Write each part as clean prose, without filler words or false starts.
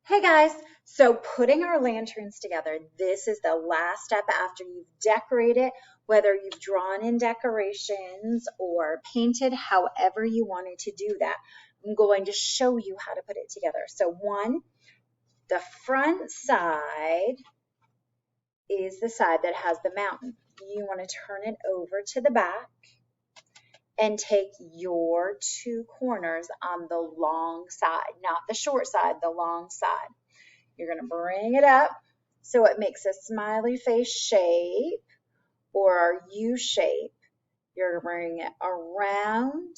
Hey guys, so putting our lanterns together, this is the last step after you've decorated, whether you've drawn in decorations or painted, however you wanted to do that. I'm going to show you how to put it together. So one, the front side is the side that has the mountain. You want to turn it over to the back and take your two corners on the long side, not the short side, the long side. You're going to bring it up so it makes a smiley face shape or a U shape. You're going to bring it around,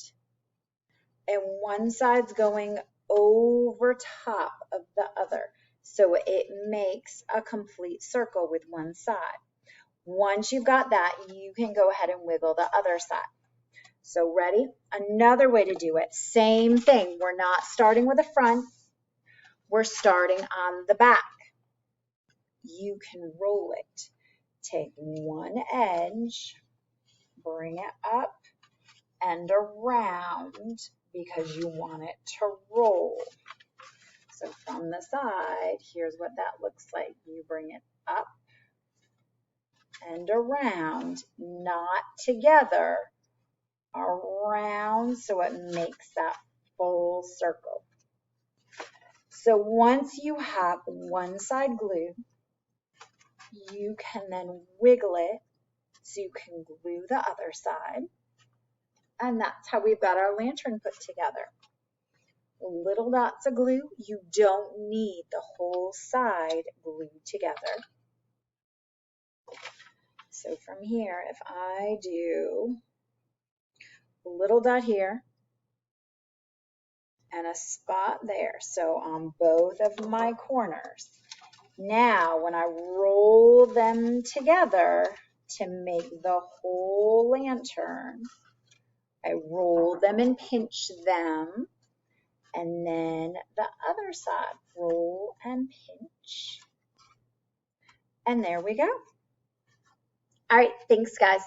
and one side's going over top of the other. So it makes a complete circle with one side. Once you've got that, you can go ahead and wiggle the other side. So ready? Another way to do it, same thing. We're not starting with the front. We're starting on the back. You can roll it. Take one edge, bring it up and around because you want it to roll. So from the side, here's what that looks like. You bring it up and around, not together, around so it makes that full circle. So once you have one side glued, you can then wiggle it so you can glue the other side. And that's how we've got our lantern put together. Little dots of glue. You don't need the whole side glued together. So from here, if I do a little dot here and a spot there, so on both of my corners. Now, when I roll them together to make the whole lantern, I roll them and pinch them, and then the other side, roll and pinch. And there we go. All right, thanks guys.